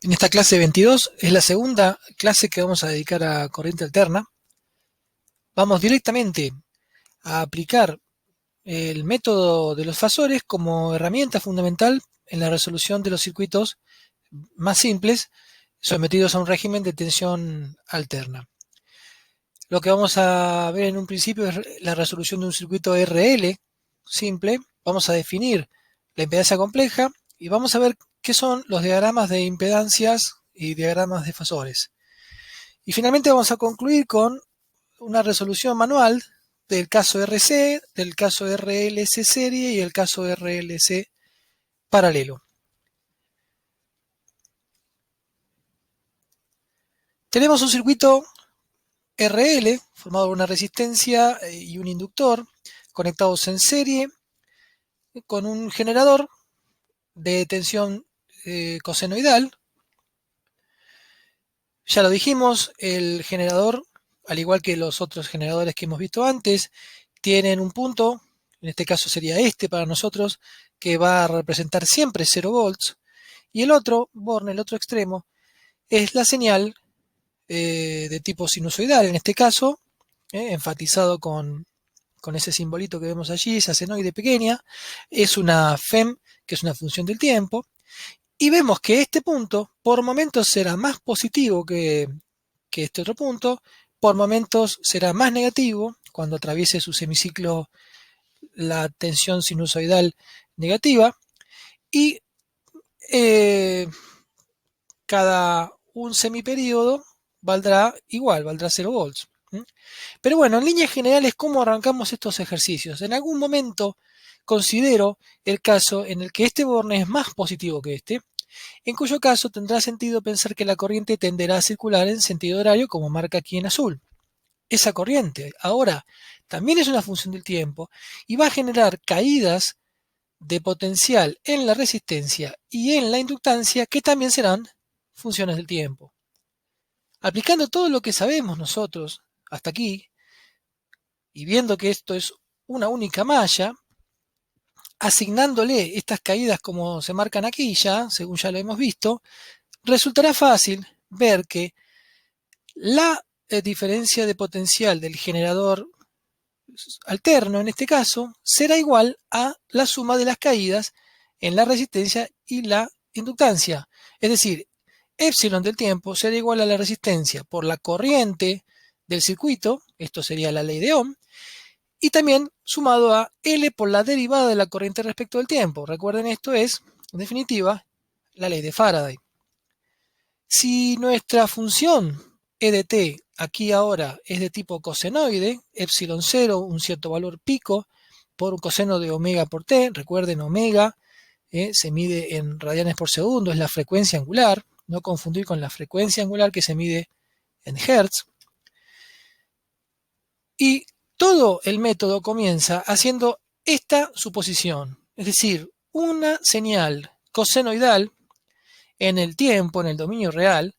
En esta clase 22 es la segunda clase que vamos a dedicar a corriente alterna. Vamos directamente a aplicar el método de los fasores como herramienta fundamental en la resolución de los circuitos más simples sometidos a un régimen de tensión alterna. Lo que vamos a ver en un principio es la resolución de un circuito RL simple. Vamos a definir la impedancia compleja y vamos a ver qué son los diagramas de impedancias y diagramas de fasores. Y finalmente vamos a concluir con una resolución manual del caso RC, del caso RLC serie y el caso RLC paralelo. Tenemos un circuito RL formado por una resistencia y un inductor conectados en serie con un generador de tensión cosenoidal. Ya lo dijimos, el generador, al igual que los otros generadores que hemos visto antes, tienen un punto, en este caso sería este para nosotros, que va a representar siempre 0 volts, y el otro borne, el otro extremo, es la señal de tipo sinusoidal, en este caso, enfatizado con ese simbolito que vemos allí, esa senoide pequeña, es una FEM, que es una función del tiempo, y vemos que este punto por momentos será más positivo que este otro punto, por momentos será más negativo cuando atraviese su semiciclo la tensión sinusoidal negativa, y cada un semiperíodo valdrá igual, valdrá 0 volts. Pero bueno, en líneas generales, ¿cómo arrancamos estos ejercicios? En algún momento considero el caso en el que este borne es más positivo que este, en cuyo caso tendrá sentido pensar que la corriente tenderá a circular en sentido horario como marca aquí en azul. Esa corriente ahora también es una función del tiempo y va a generar caídas de potencial en la resistencia y en la inductancia que también serán funciones del tiempo. Aplicando todo lo que sabemos nosotros hasta aquí y viendo que esto es una única malla, asignándole estas caídas como se marcan aquí ya, según ya lo hemos visto, resultará fácil ver que la diferencia de potencial del generador alterno, en este caso, será igual a la suma de las caídas en la resistencia y la inductancia. Es decir, epsilon del tiempo será igual a la resistencia por la corriente del circuito, esto sería la ley de Ohm, y también sumado a L por la derivada de la corriente respecto del tiempo. Recuerden, esto es, en definitiva, la ley de Faraday. Si nuestra función E de t aquí ahora es de tipo cosenoide, epsilon 0, un cierto valor pico, por un coseno de omega por t, recuerden omega se mide en radianes por segundo, es la frecuencia angular, no confundir con la frecuencia angular que se mide en hertz. Y todo el método comienza haciendo esta suposición, es decir, una señal cosenoidal en el tiempo, en el dominio real,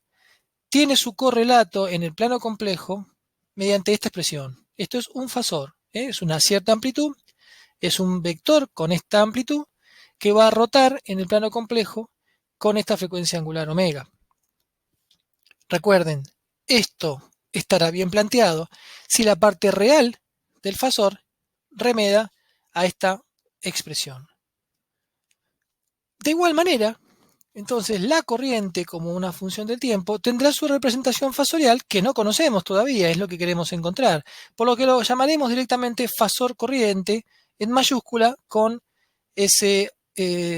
tiene su correlato en el plano complejo mediante esta expresión. Esto es un fasor, es una cierta amplitud, es un vector con esta amplitud que va a rotar en el plano complejo con esta frecuencia angular omega. Recuerden, esto estará bien planteado si la parte real del fasor remeda a esta expresión. De igual manera, entonces la corriente como una función del tiempo tendrá su representación fasorial que no conocemos todavía, es lo que queremos encontrar, por lo que lo llamaremos directamente fasor corriente en mayúscula con ese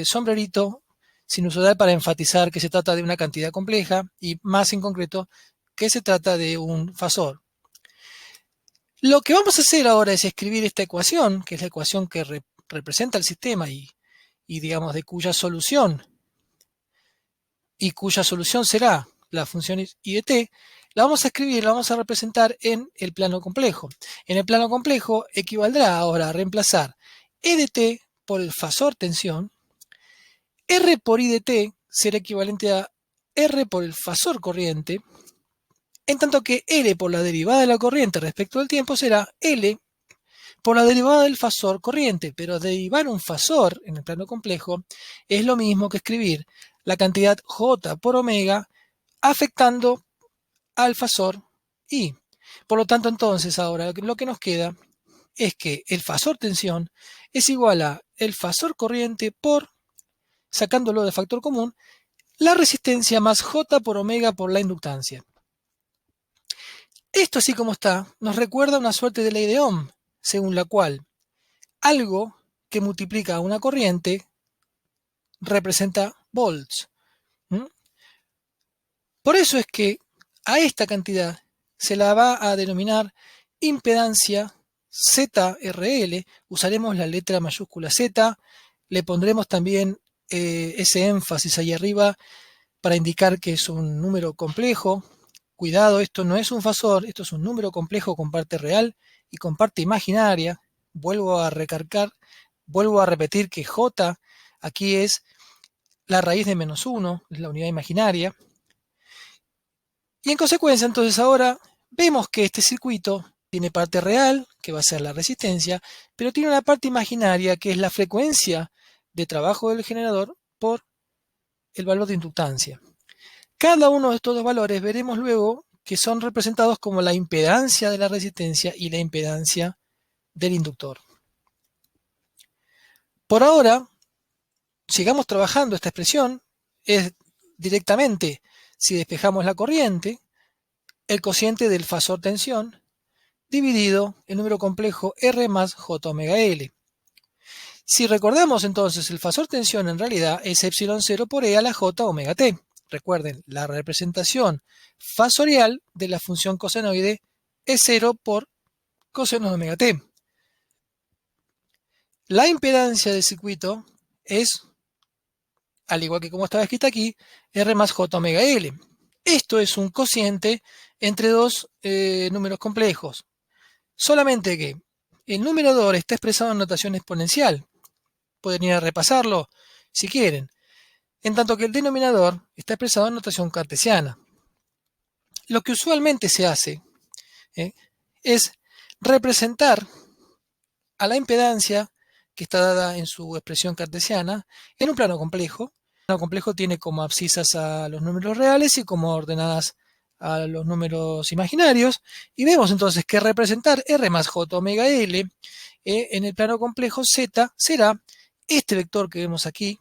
sombrerito sinusoidal para enfatizar que se trata de una cantidad compleja y más en concreto que se trata de un fasor. Lo que vamos a hacer ahora es escribir esta ecuación, que es la ecuación que representa el sistema y digamos de cuya solución será la función I de t, la vamos a escribir, la vamos a representar en el plano complejo. En el plano complejo equivaldrá ahora a reemplazar E de t por el fasor tensión, R por I de t será equivalente a R por el fasor corriente, en tanto que L por la derivada de la corriente respecto del tiempo será L por la derivada del fasor corriente, pero derivar un fasor en el plano complejo es lo mismo que escribir la cantidad J por omega afectando al fasor I. Por lo tanto, entonces, ahora lo que nos queda es que el fasor tensión es igual a el fasor corriente por, sacándolo de factor común, la resistencia más J por omega por la inductancia. Esto, así como está, nos recuerda una suerte de ley de Ohm, según la cual algo que multiplica una corriente representa volts. Por eso es que a esta cantidad se la va a denominar impedancia ZRL. Usaremos la letra mayúscula Z, le pondremos también ese énfasis ahí arriba para indicar que es un número complejo. Cuidado, esto no es un fasor, esto es un número complejo con parte real y con parte imaginaria. Vuelvo a recargar, vuelvo a repetir que J aquí es la raíz de -1, es la unidad imaginaria. Y en consecuencia, entonces ahora vemos que este circuito tiene parte real, que va a ser la resistencia, pero tiene una parte imaginaria, que es la frecuencia de trabajo del generador por el valor de inductancia. Cada uno de estos dos valores veremos luego que son representados como la impedancia de la resistencia y la impedancia del inductor. Por ahora, sigamos trabajando esta expresión, es directamente, si despejamos la corriente, el cociente del fasor tensión dividido el número complejo R más J omega L. Si recordamos entonces, el fasor tensión en realidad es epsilon 0 por E a la J omega T. Recuerden, la representación fasorial de la función cosenoide es 0 por coseno de omega T. La impedancia del circuito es, al igual que como estaba escrita aquí, R más J omega L. Esto es un cociente entre dos números complejos. Solamente que el numerador está expresado en notación exponencial. Pueden ir a repasarlo si quieren. En tanto que el denominador está expresado en notación cartesiana. Lo que usualmente se hace es representar a la impedancia que está dada en su expresión cartesiana en un plano complejo. El plano complejo tiene como abscisas a los números reales y como ordenadas a los números imaginarios, y vemos entonces que representar R más J omega L en el plano complejo Z será este vector que vemos aquí,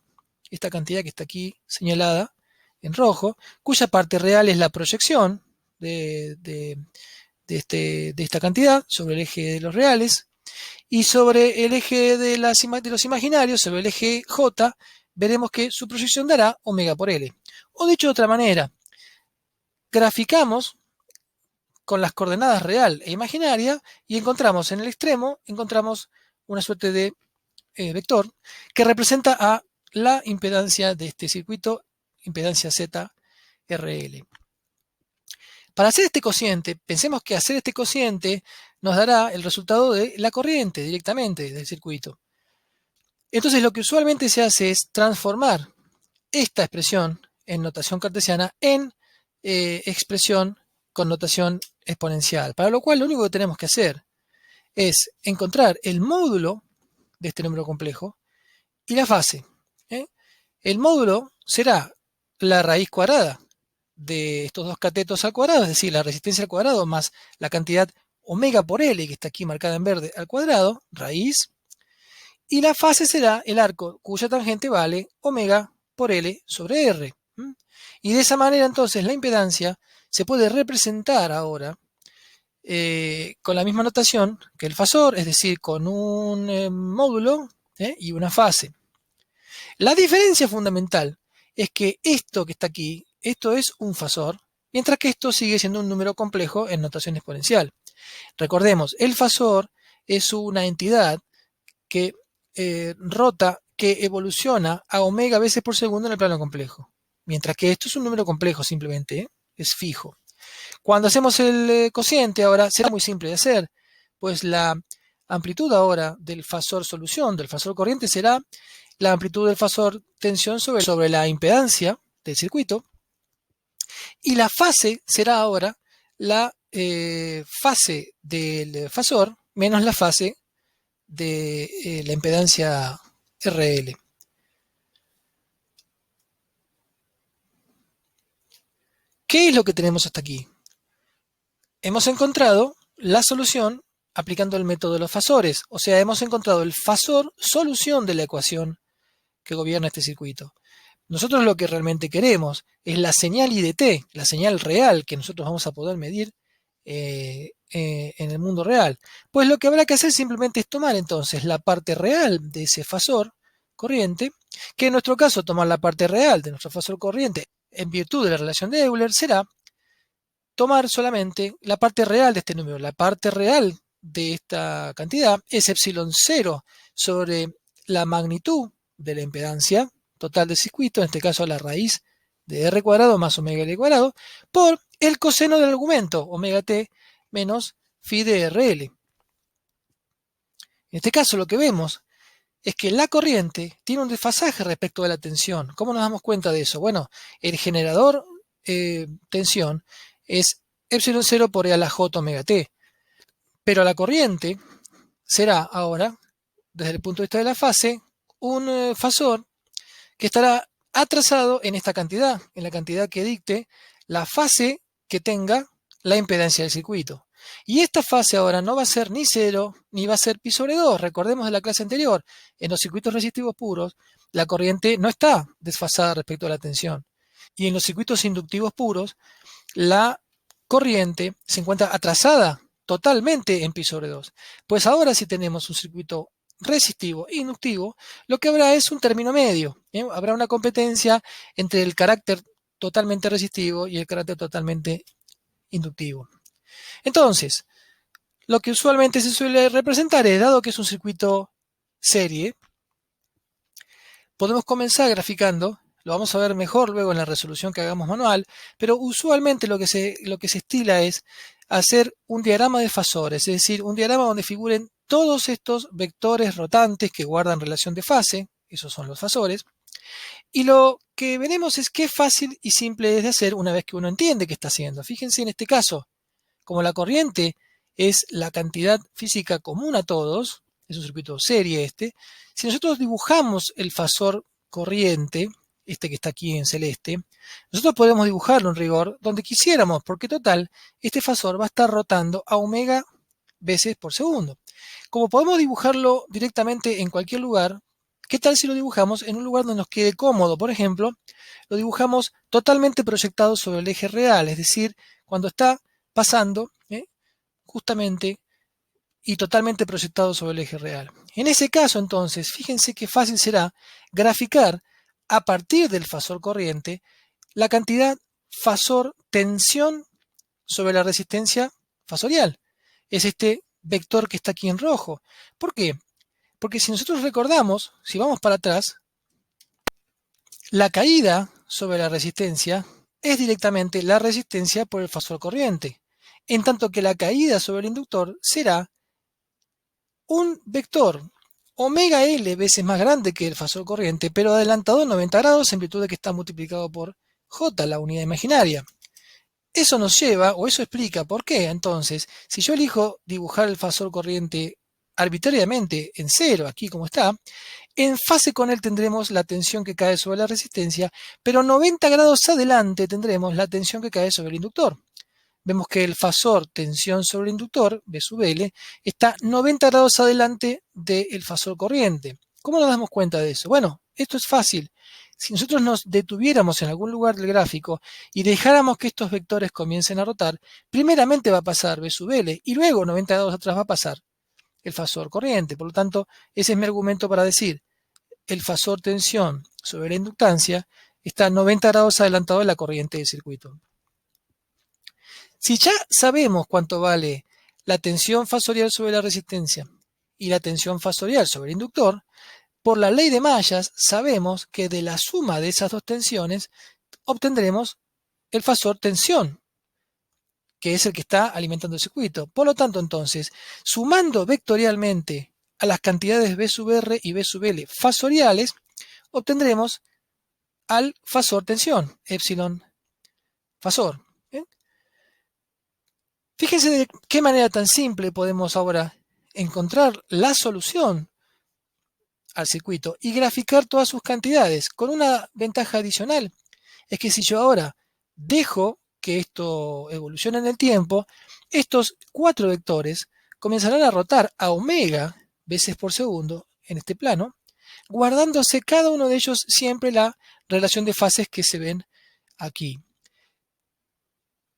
esta cantidad que está aquí señalada en rojo, cuya parte real es la proyección de esta cantidad sobre el eje de los reales, y sobre el eje de los imaginarios, sobre el eje J, veremos que su proyección dará omega por L. O dicho de otra manera, graficamos con las coordenadas real e imaginaria y encontramos en el extremo, encontramos una suerte de vector que representa a la impedancia de este circuito, impedancia ZRL. Para hacer este cociente, pensemos que hacer este cociente nos dará el resultado de la corriente directamente del circuito. Entonces lo que usualmente se hace es transformar esta expresión en notación cartesiana en expresión con notación exponencial, para lo cual lo único que tenemos que hacer es encontrar el módulo de este número complejo y la fase. El módulo será la raíz cuadrada de estos dos catetos al cuadrado, es decir, la resistencia al cuadrado más la cantidad omega por L, que está aquí marcada en verde, al cuadrado, raíz, y la fase será el arco cuya tangente vale omega por L sobre R. Y de esa manera entonces la impedancia se puede representar ahora con la misma notación que el fasor, es decir, con un módulo y una fase. La diferencia fundamental es que esto que está aquí, esto es un fasor, mientras que esto sigue siendo un número complejo en notación exponencial. Recordemos, el fasor es una entidad que rota, que evoluciona a omega veces por segundo en el plano complejo, mientras que esto es un número complejo simplemente, es fijo. Cuando hacemos el cociente ahora será muy simple de hacer, pues la amplitud ahora del fasor solución, del fasor corriente, será la amplitud del fasor tensión sobre la impedancia del circuito, y la fase será ahora la fase del fasor menos la fase de la impedancia RL. ¿Qué es lo que tenemos hasta aquí? Hemos encontrado la solución aplicando el método de los fasores, o sea, hemos encontrado el fasor solución de la ecuación que gobierna este circuito. Nosotros lo que realmente queremos es la señal IDT, la señal real que nosotros vamos a poder medir en el mundo real. Pues lo que habrá que hacer simplemente es tomar entonces la parte real de ese fasor corriente, que en nuestro caso tomar la parte real de nuestro fasor corriente en virtud de la relación de Euler será tomar solamente la parte real de este número. La parte real de esta cantidad es epsilon 0 sobre la magnitud de la impedancia total del circuito, en este caso la raíz de r cuadrado más omega l cuadrado, por el coseno del argumento, omega t menos phi de rl. En este caso lo que vemos es que la corriente tiene un desfasaje respecto de la tensión. ¿Cómo nos damos cuenta de eso? Bueno, el generador tensión es epsilon 0 por e a la j omega t, pero la corriente será ahora, desde el punto de vista de la fase, un fasor que estará atrasado en esta cantidad, en la cantidad que dicte la fase que tenga la impedancia del circuito. Y esta fase ahora no va a ser ni 0 ni va a ser pi sobre 2. Recordemos de la clase anterior, en los circuitos resistivos puros, la corriente no está desfasada respecto a la tensión. Y en los circuitos inductivos puros, la corriente se encuentra atrasada totalmente en pi sobre 2. Pues ahora si tenemos un circuito resistivo e inductivo, lo que habrá es un término medio. Habrá una competencia entre el carácter totalmente resistivo y el carácter totalmente inductivo. Entonces, lo que usualmente se suele representar es, dado que es un circuito serie, podemos comenzar graficando, lo vamos a ver mejor luego en la resolución que hagamos manual, pero usualmente lo que se estila es hacer un diagrama de fasores, es decir, un diagrama donde figuren todos estos vectores rotantes que guardan relación de fase, esos son los fasores, y lo que veremos es qué fácil y simple es de hacer una vez que uno entiende qué está haciendo. Fíjense en este caso, como la corriente es la cantidad física común a todos, es un circuito serie este, si nosotros dibujamos el fasor corriente, este que está aquí en celeste, nosotros podemos dibujarlo en rigor donde quisiéramos, porque total, este fasor va a estar rotando a omega veces por segundo. Como podemos dibujarlo directamente en cualquier lugar, ¿qué tal si lo dibujamos en un lugar donde nos quede cómodo? Por ejemplo, lo dibujamos totalmente proyectado sobre el eje real, es decir, cuando está pasando justamente y totalmente proyectado sobre el eje real. En ese caso, entonces, fíjense qué fácil será graficar a partir del fasor corriente la cantidad fasor tensión sobre la resistencia fasorial. Es este vector que está aquí en rojo. ¿Por qué? Porque si nosotros recordamos, si vamos para atrás, la caída sobre la resistencia es directamente la resistencia por el fasor corriente, en tanto que la caída sobre el inductor será un vector omega L veces más grande que el fasor corriente, pero adelantado 90 grados en virtud de que está multiplicado por J, la unidad imaginaria. Eso nos lleva, o eso explica por qué, entonces, si yo elijo dibujar el fasor corriente arbitrariamente en 0, aquí como está, en fase con él tendremos la tensión que cae sobre la resistencia, pero 90 grados adelante tendremos la tensión que cae sobre el inductor. Vemos que el fasor tensión sobre el inductor, B sub L, está 90 grados adelante del fasor corriente. ¿Cómo nos damos cuenta de eso? Bueno, esto es fácil. Si nosotros nos detuviéramos en algún lugar del gráfico y dejáramos que estos vectores comiencen a rotar, primeramente va a pasar B sub L y luego 90 grados atrás va a pasar el fasor corriente. Por lo tanto, ese es mi argumento para decir el fasor tensión sobre la inductancia está 90 grados adelantado de la corriente del circuito. Si ya sabemos cuánto vale la tensión fasorial sobre la resistencia y la tensión fasorial sobre el inductor, por la ley de mallas sabemos que de la suma de esas dos tensiones obtendremos el fasor tensión, que es el que está alimentando el circuito. Por lo tanto, entonces, sumando vectorialmente a las cantidades B sub R y B sub L fasoriales, obtendremos al fasor tensión, epsilon fasor. Fíjense de qué manera tan simple podemos ahora encontrar la solución al circuito y graficar todas sus cantidades, con una ventaja adicional. Es que si yo ahora dejo que esto evoluciona en el tiempo, estos 4 vectores comenzarán a rotar a omega veces por segundo en este plano, guardándose cada uno de ellos siempre la relación de fases que se ven aquí.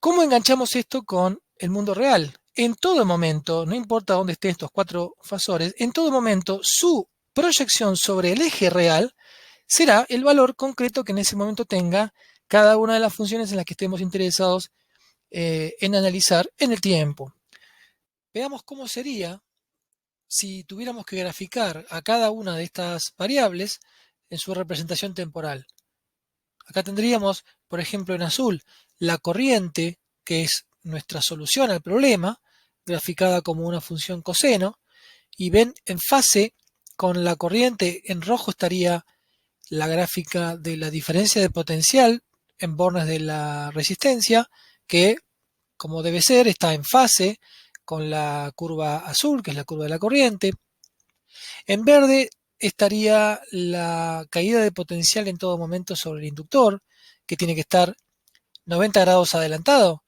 ¿Cómo enganchamos esto con el mundo real? En todo momento, no importa dónde estén estos 4 fasores, en todo momento su proyección sobre el eje real será el valor concreto que en ese momento tenga cada una de las funciones en las que estemos interesados en analizar en el tiempo. Veamos cómo sería si tuviéramos que graficar a cada una de estas variables en su representación temporal. Acá tendríamos, por ejemplo, en azul, la corriente, que es nuestra solución al problema, graficada como una función coseno, y ven en fase con la corriente en rojo estaría la gráfica de la diferencia de potencial en bornes de la resistencia, que, como debe ser, está en fase con la curva azul, que es la curva de la corriente. En verde estaría la caída de potencial en todo momento sobre el inductor, que tiene que estar 90 grados adelantado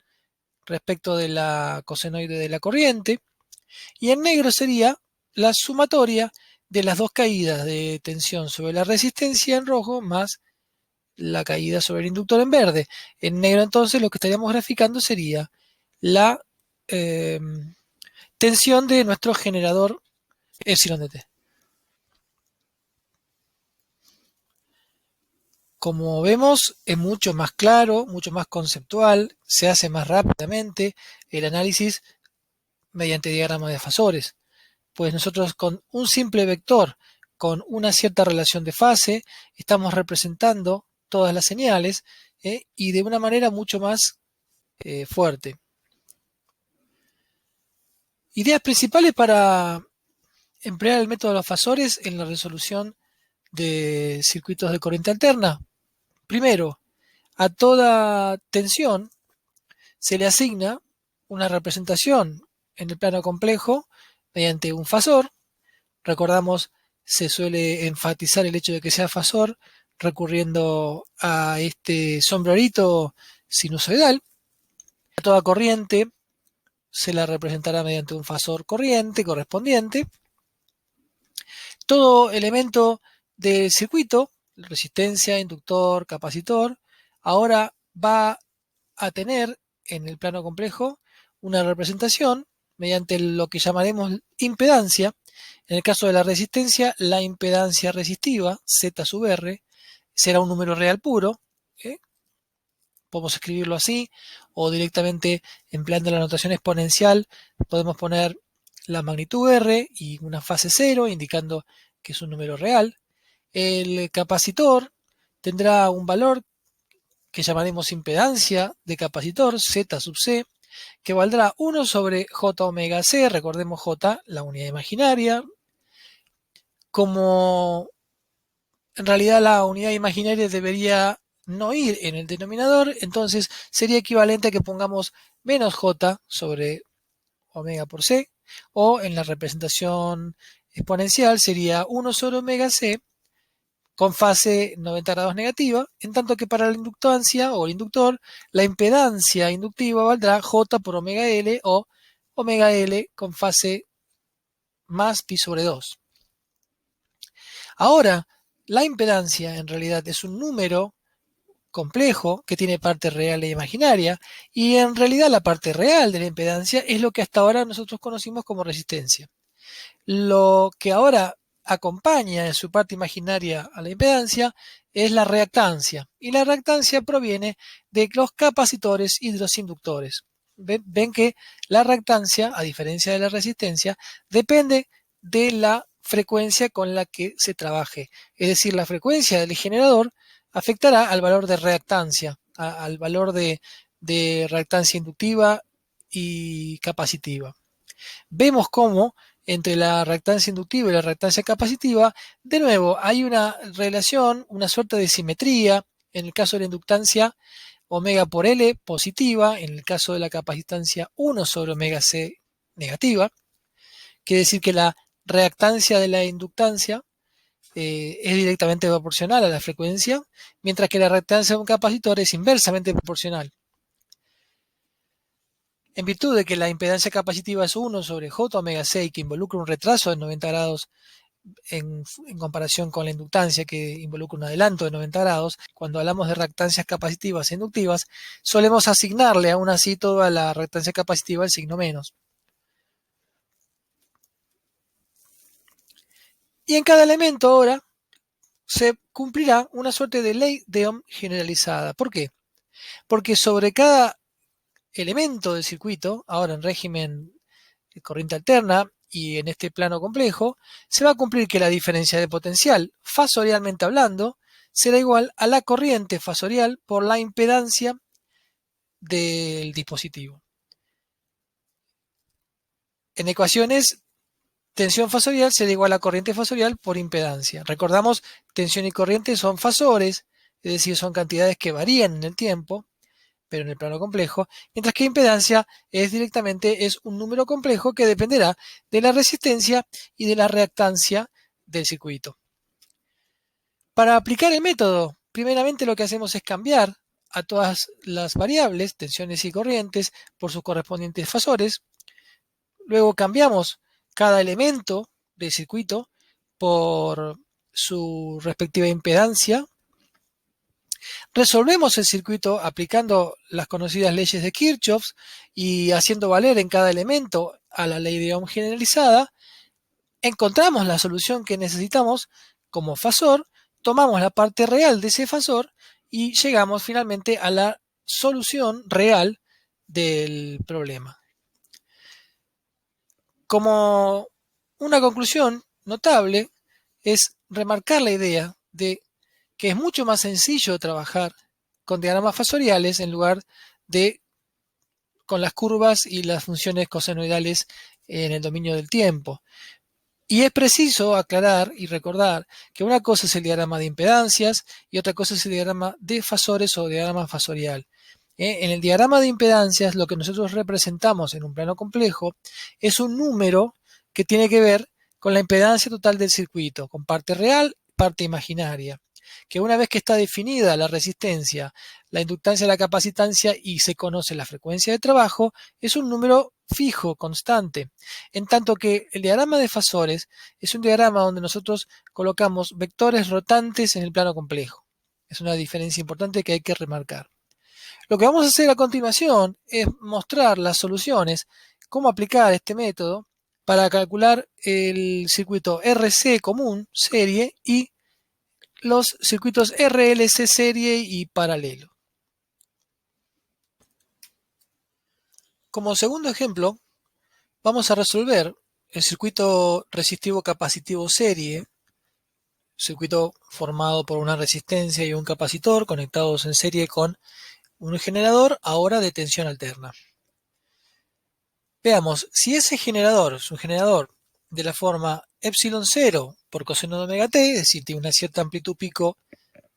respecto de la cosenoide de la corriente. Y en negro sería la sumatoria de las dos caídas de tensión sobre la resistencia en rojo más la caída sobre el inductor en verde. En negro entonces lo que estaríamos graficando sería la tensión de nuestro generador epsilon de t. Como vemos, es mucho más claro, mucho más conceptual, se hace más rápidamente el análisis mediante diagrama de fasores. Pues nosotros con un simple vector, con una cierta relación de fase, estamos representando todas las señales y de una manera mucho más fuerte. Ideas principales para emplear el método de los fasores en la resolución de circuitos de corriente alterna. Primero, a toda tensión se le asigna una representación en el plano complejo mediante un fasor. Recordamos, se suele enfatizar el hecho de que sea fasor recurriendo a este sombrerito sinusoidal. A toda corriente se la representará mediante un fasor corriente correspondiente. Todo elemento del circuito, resistencia, inductor, capacitor, ahora va a tener en el plano complejo una representación mediante lo que llamaremos impedancia. En el caso de la resistencia, la impedancia resistiva, Z sub R, será un número real puro. Podemos escribirlo así, o directamente empleando la notación exponencial, podemos poner la magnitud R y una fase 0, indicando que es un número real. El capacitor tendrá un valor que llamaremos impedancia de capacitor, Z sub C, que valdrá 1 sobre J omega C, recordemos J, la unidad imaginaria. Como en realidad la unidad imaginaria debería no ir en el denominador, entonces sería equivalente a que pongamos menos J sobre omega por C, o en la representación exponencial sería 1 sobre omega C con fase 90 grados negativa, en tanto que para la inductancia o el inductor, la impedancia inductiva valdrá J por omega L o omega L con fase más pi sobre 2. Ahora, la impedancia en realidad es un número complejo que tiene parte real e imaginaria, y en realidad la parte real de la impedancia es lo que hasta ahora nosotros conocimos como resistencia. Lo que ahora acompaña en su parte imaginaria a la impedancia es la reactancia, y la reactancia proviene de los capacitores y de los inductores. Ven que la reactancia, a diferencia de la resistencia, depende de la frecuencia con la que se trabaje, es decir, la frecuencia del generador afectará al valor de reactancia, al valor de reactancia inductiva y capacitiva. Vemos cómo entre la reactancia inductiva y la reactancia capacitiva, de nuevo, hay una relación, una suerte de simetría. En el caso de la inductancia, omega por L positiva, en el caso de la capacitancia 1 sobre omega C negativa. Quiere decir que la reactancia de la inductancia es directamente proporcional a la frecuencia, mientras que la reactancia de un capacitor es inversamente proporcional. en virtud de que la impedancia capacitiva es 1 sobre J omega 6, que involucra un retraso de 90 grados en comparación con la inductancia, que involucra un adelanto de 90 grados, cuando hablamos de reactancias capacitivas e inductivas, solemos asignarle aún así toda la reactancia capacitiva el signo menos. Y en cada elemento ahora se cumplirá una suerte de ley de Ohm generalizada. ¿Por qué? Porque sobre cada elemento del circuito, ahora en régimen de corriente alterna y en este plano complejo, se va a cumplir que la diferencia de potencial, fasorialmente hablando, será igual a la corriente fasorial por la impedancia del dispositivo. En ecuaciones, tensión fasorial será igual a corriente fasorial por impedancia. Recordamos, tensión y corriente son fasores, es decir, son cantidades que varían en el tiempo, pero en el plano complejo, mientras que impedancia es un número complejo que dependerá de la resistencia y de la reactancia del circuito. Para aplicar el método, primeramente lo que hacemos es cambiar a todas las variables, tensiones y corrientes, por sus correspondientes fasores. Luego cambiamos cada elemento del circuito por su respectiva impedancia. Resolvemos el circuito aplicando las conocidas leyes de Kirchhoff y haciendo valer en cada elemento a la ley de Ohm generalizada. Encontramos la solución que necesitamos como fasor, tomamos la parte real de ese fasor y llegamos finalmente a la solución real del problema. Como una conclusión notable es remarcar la idea de que es mucho más sencillo trabajar con diagramas fasoriales en lugar de con las curvas y las funciones cosenoidales en el dominio del tiempo. Y es preciso aclarar y recordar que una cosa es el diagrama de impedancias y otra cosa es el diagrama de fasores o diagrama fasorial. En el diagrama de impedancias, lo que nosotros representamos en un plano complejo es un número que tiene que ver con la impedancia total del circuito, con parte real, parte imaginaria. Que una vez que está definida la resistencia, la inductancia, la capacitancia y se conoce la frecuencia de trabajo, es un número fijo, constante. En tanto que el diagrama de fasores es un diagrama donde nosotros colocamos vectores rotantes en el plano complejo. Es una diferencia importante que hay que remarcar. Lo que vamos a hacer a continuación es mostrar las soluciones, cómo aplicar este método para calcular el circuito RC común, serie, y los circuitos RLC serie y paralelo. Como segundo ejemplo, vamos a resolver el circuito resistivo capacitivo serie, circuito formado por una resistencia y un capacitor conectados en serie con un generador ahora de tensión alterna. Veamos, si ese generador es un generador de la forma epsilon 0 por coseno de omega t, es decir, tiene una cierta amplitud pico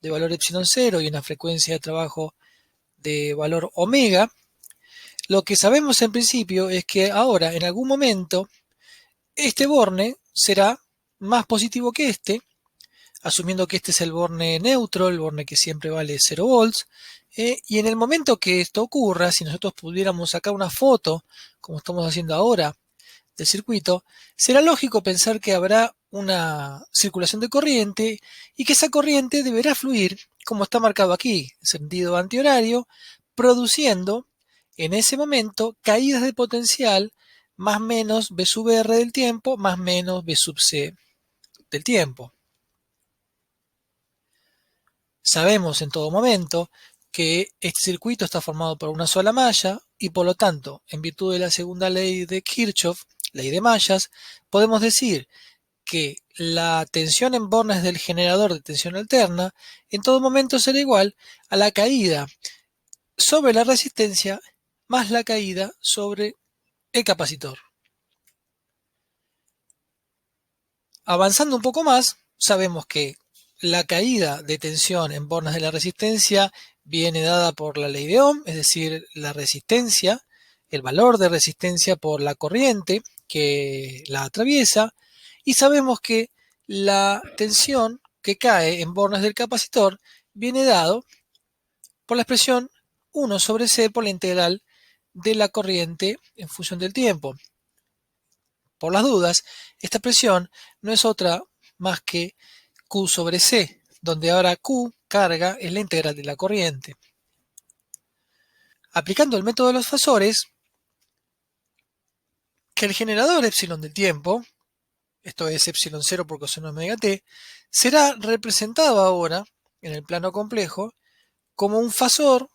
de valor epsilon 0 y una frecuencia de trabajo de valor omega, lo que sabemos en principio es que ahora, en algún momento, este borne será más positivo que este, asumiendo que este es el borne neutro, el borne que siempre vale 0 volts, y en el momento que esto ocurra, si nosotros pudiéramos sacar una foto, como estamos haciendo ahora, del circuito, será lógico pensar que habrá una circulación de corriente y que esa corriente deberá fluir, como está marcado aquí, en sentido antihorario, produciendo en ese momento caídas de potencial más menos B sub R del tiempo más menos B sub C del tiempo. Sabemos en todo momento que este circuito está formado por una sola malla y por lo tanto, en virtud de la segunda ley de Kirchhoff, ley de mallas, podemos decir que la tensión en bornes del generador de tensión alterna en todo momento será igual a la caída sobre la resistencia más la caída sobre el capacitor. Avanzando un poco más, sabemos que la caída de tensión en bornes de la resistencia viene dada por la ley de Ohm, es decir, la resistencia, el valor de resistencia por la corriente que la atraviesa, y sabemos que la tensión que cae en bornes del capacitor viene dado por la expresión 1 sobre C por la integral de la corriente en función del tiempo. Por las dudas, esta expresión no es otra más que Q sobre C, donde ahora Q, carga, es la integral de la corriente. Aplicando el método de los fasores, que el generador epsilon del tiempo, esto es epsilon 0 por coseno omega t, será representado ahora en el plano complejo como un fasor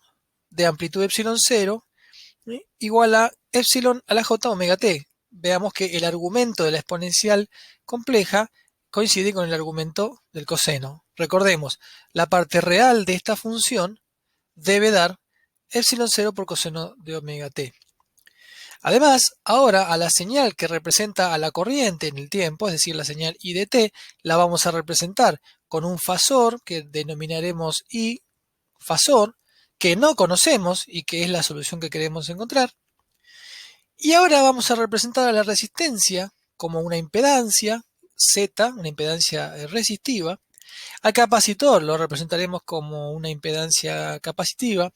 de amplitud epsilon 0 igual a epsilon a la j omega t. Veamos que el argumento de la exponencial compleja coincide con el argumento del coseno. Recordemos, la parte real de esta función debe dar epsilon 0 por coseno de omega t. Además, ahora a la señal que representa a la corriente en el tiempo, es decir, la señal I de t, la vamos a representar con un fasor que denominaremos I fasor, que no conocemos y que es la solución que queremos encontrar. Y ahora vamos a representar a la resistencia como una impedancia, Z, una impedancia resistiva. Al capacitor lo representaremos como una impedancia capacitiva.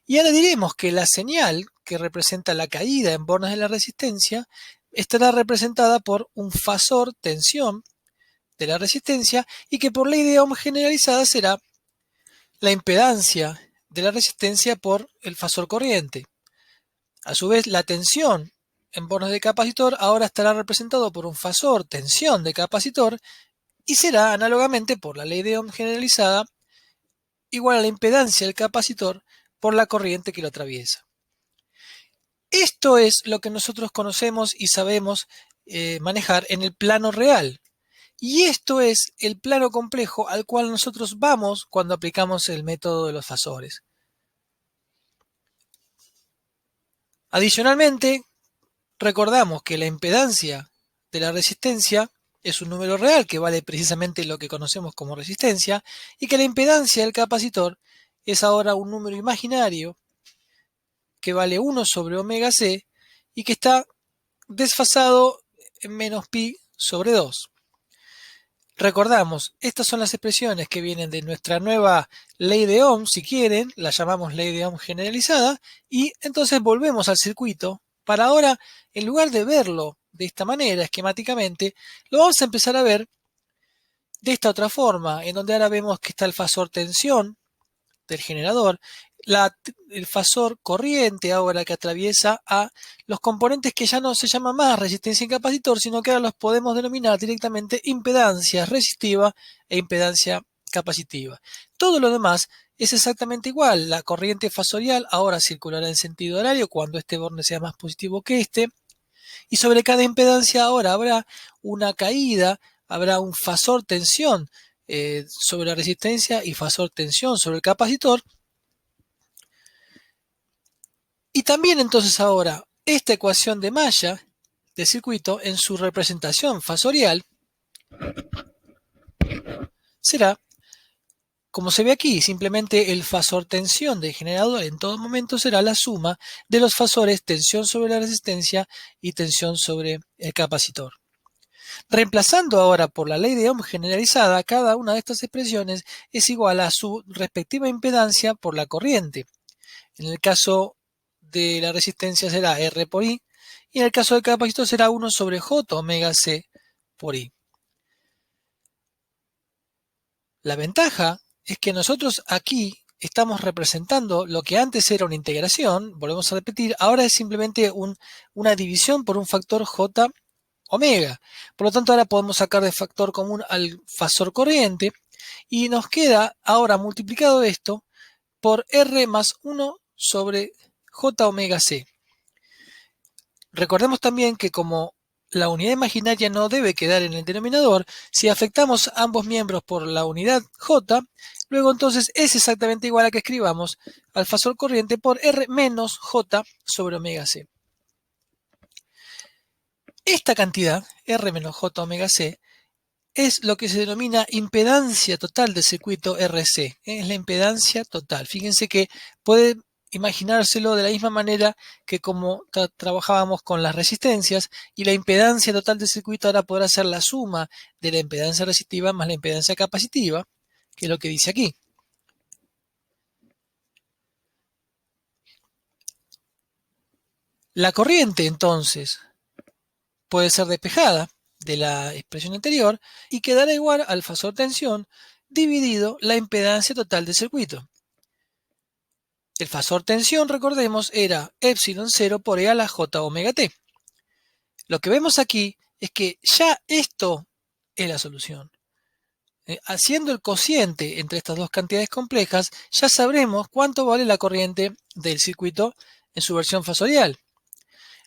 Y ahora diremos que la señal que representa la caída en bornes de la resistencia estará representada por un fasor tensión de la resistencia y que por ley de Ohm generalizada será la impedancia de la resistencia por el fasor corriente. A su vez, la tensión en bornes de capacitor ahora estará representado por un fasor tensión de capacitor y será análogamente por la ley de Ohm generalizada igual a la impedancia del capacitor por la corriente que lo atraviesa. Esto es lo que nosotros conocemos y sabemos manejar en el plano real. Y esto es el plano complejo al cual nosotros vamos cuando aplicamos el método de los fasores. Adicionalmente, recordamos que la impedancia de la resistencia es un número real que vale precisamente lo que conocemos como resistencia y que la impedancia del capacitor es ahora un número imaginario que vale 1 sobre omega c y que está desfasado en menos pi sobre 2. Recordamos, estas son las expresiones que vienen de nuestra nueva ley de Ohm, si quieren, la llamamos ley de Ohm generalizada, y entonces volvemos al circuito. Para ahora, en lugar de verlo de esta manera, esquemáticamente, lo vamos a empezar a ver de esta otra forma, en donde ahora vemos que está el fasor tensión del generador, el fasor corriente ahora que atraviesa a los componentes que ya no se llaman más resistencia y capacitor, sino que ahora los podemos denominar directamente impedancia resistiva e impedancia capacitiva. Todo lo demás es exactamente igual. La corriente fasorial ahora circulará en sentido horario cuando este borne sea más positivo que este, y sobre cada impedancia ahora habrá una caída, habrá un fasor tensión sobre la resistencia y fasor tensión sobre el capacitor. Y también entonces ahora esta ecuación de malla de circuito en su representación fasorial será, como se ve aquí, simplemente el fasor tensión del generador en todo momento será la suma de los fasores tensión sobre la resistencia y tensión sobre el capacitor. Reemplazando ahora por la ley de Ohm generalizada, cada una de estas expresiones es igual a su respectiva impedancia por la corriente. En el caso de la resistencia será R por I, y en el caso del capacitor será 1 sobre J omega C por I. La ventaja es que nosotros aquí estamos representando lo que antes era una integración, volvemos a repetir, ahora es simplemente una división por un factor J omega. Por lo tanto, ahora podemos sacar de factor común al fasor corriente y nos queda ahora multiplicado esto por R más 1 sobre J omega C. Recordemos también que como la unidad imaginaria no debe quedar en el denominador, si afectamos ambos miembros por la unidad J, luego entonces es exactamente igual a que escribamos al fasor corriente por R menos J sobre omega C. Esta cantidad, R menos J omega C, es lo que se denomina impedancia total del circuito RC. Es la impedancia total. Fíjense que puede imaginárselo de la misma manera que como trabajábamos con las resistencias, y la impedancia total del circuito ahora podrá ser la suma de la impedancia resistiva más la impedancia capacitiva, que es lo que dice aquí. La corriente, entonces, puede ser despejada de la expresión anterior y quedará igual al fasor tensión dividido la impedancia total del circuito. El fasor tensión, recordemos, era epsilon 0 por E a la j omega t. Lo que vemos aquí es que ya esto es la solución. Haciendo el cociente entre estas dos cantidades complejas, ya sabremos cuánto vale la corriente del circuito en su versión fasorial.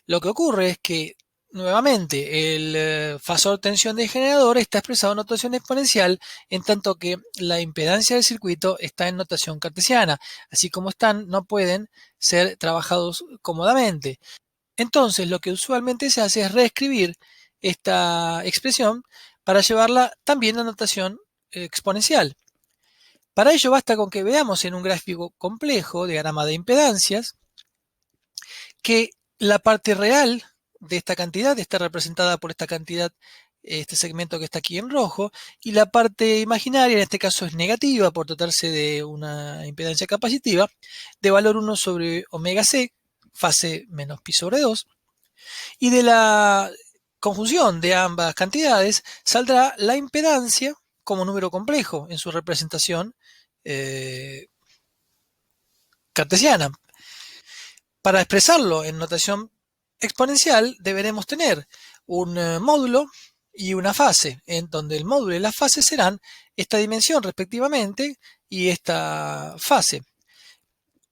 Lo que ocurre es que, nuevamente, el fasor tensión del generador está expresado en notación exponencial, en tanto que la impedancia del circuito está en notación cartesiana. Así como están, no pueden ser trabajados cómodamente. Entonces, lo que usualmente se hace es reescribir esta expresión para llevarla también a notación exponencial. Para ello basta con que veamos en un gráfico complejo, diagrama de impedancias, que la parte real de esta cantidad está representada por esta cantidad, este segmento que está aquí en rojo, y la parte imaginaria, en este caso es negativa por tratarse de una impedancia capacitiva, de valor 1 sobre omega c, fase menos pi sobre 2, y de la conjunción de ambas cantidades saldrá la impedancia como número complejo en su representación cartesiana. Para expresarlo en notación exponencial deberemos tener un módulo y una fase, en donde el módulo y la fase serán esta dimensión respectivamente y esta fase.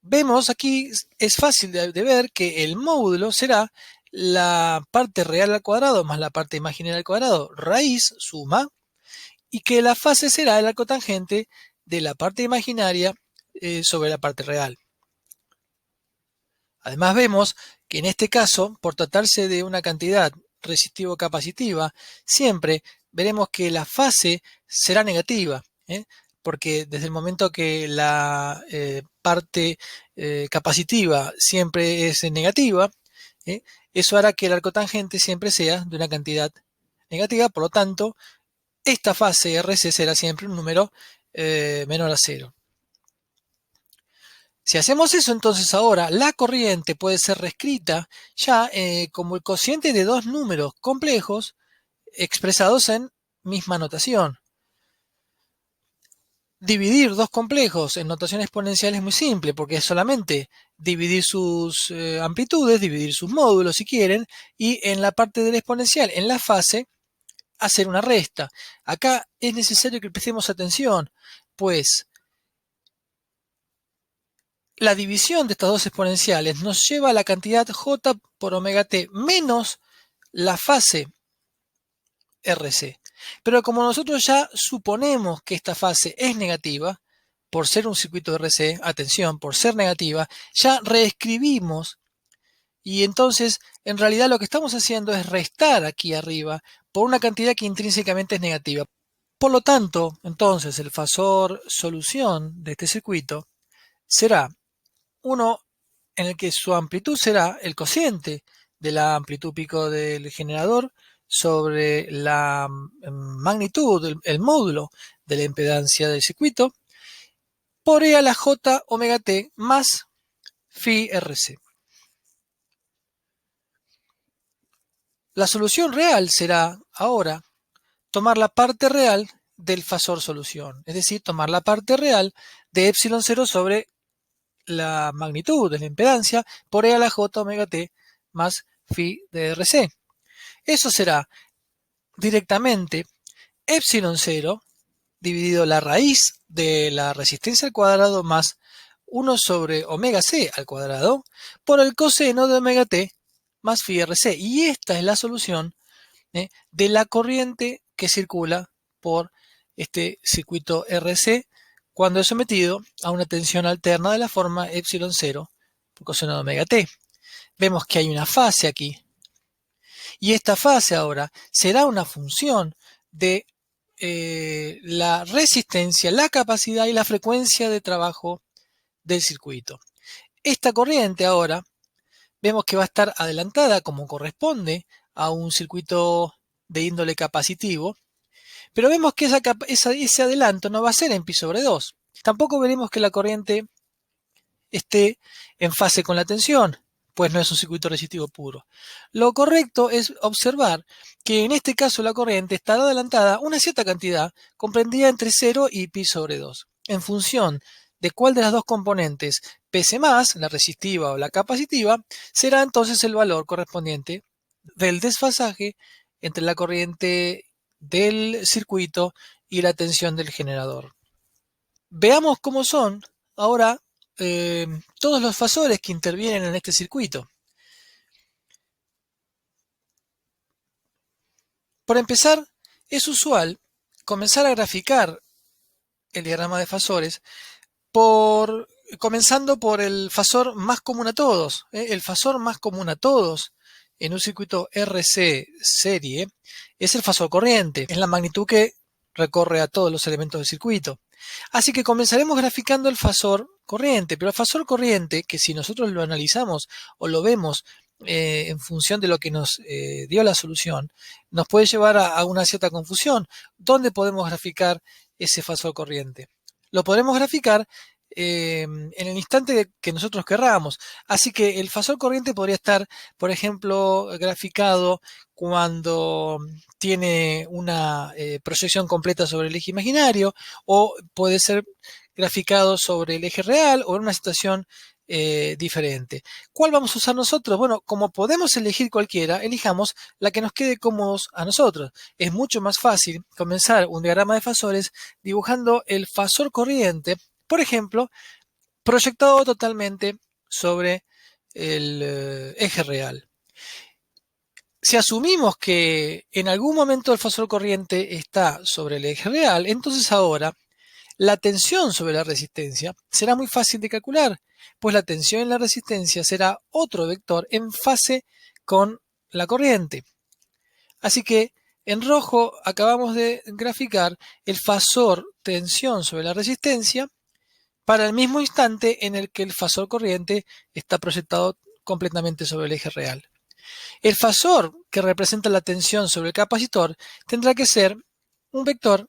Vemos aquí, es fácil de ver que el módulo será la parte real al cuadrado más la parte imaginaria al cuadrado, raíz, suma, y que la fase será el arco tangente de la parte imaginaria sobre la parte real. Además vemos que en este caso, por tratarse de una cantidad resistivo-capacitiva, siempre veremos que la fase será negativa, porque desde el momento que la parte capacitiva siempre es negativa, eso hará que el arco tangente siempre sea de una cantidad negativa, por lo tanto, esta fase RC será siempre un número menor a 0. Si hacemos eso, entonces ahora la corriente puede ser reescrita ya como el cociente de dos números complejos expresados en misma notación. Dividir dos complejos en notación exponencial es muy simple, porque es solamente dividir sus amplitudes, dividir sus módulos si quieren, y en la parte de la exponencial, en la fase, hacer una resta. Acá es necesario que prestemos atención, pues la división de estas dos exponenciales nos lleva a la cantidad j por omega t menos la fase RC. Pero como nosotros ya suponemos que esta fase es negativa, por ser un circuito RC, atención, por ser negativa, ya reescribimos y entonces en realidad lo que estamos haciendo es restar aquí arriba por una cantidad que intrínsecamente es negativa. Por lo tanto, entonces el fasor solución de este circuito será uno en el que su amplitud será el cociente de la amplitud pico del generador sobre la magnitud, el módulo de la impedancia del circuito, por E a la j omega t más phi rc. La solución real será ahora tomar la parte real del fasor solución, es decir, tomar la parte real de epsilon 0 sobre la magnitud de la impedancia por E a la j omega t más phi de RC. Eso será directamente epsilon 0 dividido la raíz de la resistencia al cuadrado más 1 sobre omega c al cuadrado por el coseno de omega t más phi RC. Y esta es la solución de la corriente que circula por este circuito RC cuando es sometido a una tensión alterna de la forma epsilon 0 por coseno de omega t. Vemos que hay una fase aquí. Y esta fase ahora será una función de la resistencia, la capacidad y la frecuencia de trabajo del circuito. Esta corriente ahora vemos que va a estar adelantada como corresponde a un circuito de índole capacitivo, pero vemos que ese adelanto no va a ser en pi sobre 2. Tampoco veremos que la corriente esté en fase con la tensión, pues no es un circuito resistivo puro. Lo correcto es observar que en este caso la corriente está adelantada una cierta cantidad comprendida entre 0 y pi sobre 2. En función de cuál de las dos componentes pese más, la resistiva o la capacitiva, será entonces el valor correspondiente del desfasaje entre la corriente del circuito y la tensión del generador. Veamos cómo son ahora todos los fasores que intervienen en este circuito. Por empezar, es usual comenzar a graficar el diagrama de fasores comenzando por el fasor más común a todos. El fasor más común a todos en un circuito RC serie es el fasor corriente, es la magnitud que recorre a todos los elementos del circuito. Así que comenzaremos graficando el fasor corriente, pero el fasor corriente, que si nosotros lo analizamos o lo vemos en función de lo que nos dio la solución, nos puede llevar a una cierta confusión. ¿Dónde podemos graficar ese fasor corriente? Lo podremos graficar en el instante que nosotros querramos. Así que el fasor corriente podría estar, por ejemplo, graficado cuando tiene una proyección completa sobre el eje imaginario, o puede ser graficado sobre el eje real o en una situación diferente. ¿Cuál vamos a usar nosotros? Bueno, como podemos elegir cualquiera, elijamos la que nos quede cómodos a nosotros. Es mucho más fácil comenzar un diagrama de fasores dibujando el fasor corriente, por ejemplo, proyectado totalmente sobre el eje real. Si asumimos que en algún momento el fasor corriente está sobre el eje real, entonces ahora la tensión sobre la resistencia será muy fácil de calcular, pues la tensión en la resistencia será otro vector en fase con la corriente. Así que en rojo acabamos de graficar el fasor tensión sobre la resistencia para el mismo instante en el que el fasor corriente está proyectado completamente sobre el eje real. El fasor que representa la tensión sobre el capacitor tendrá que ser un vector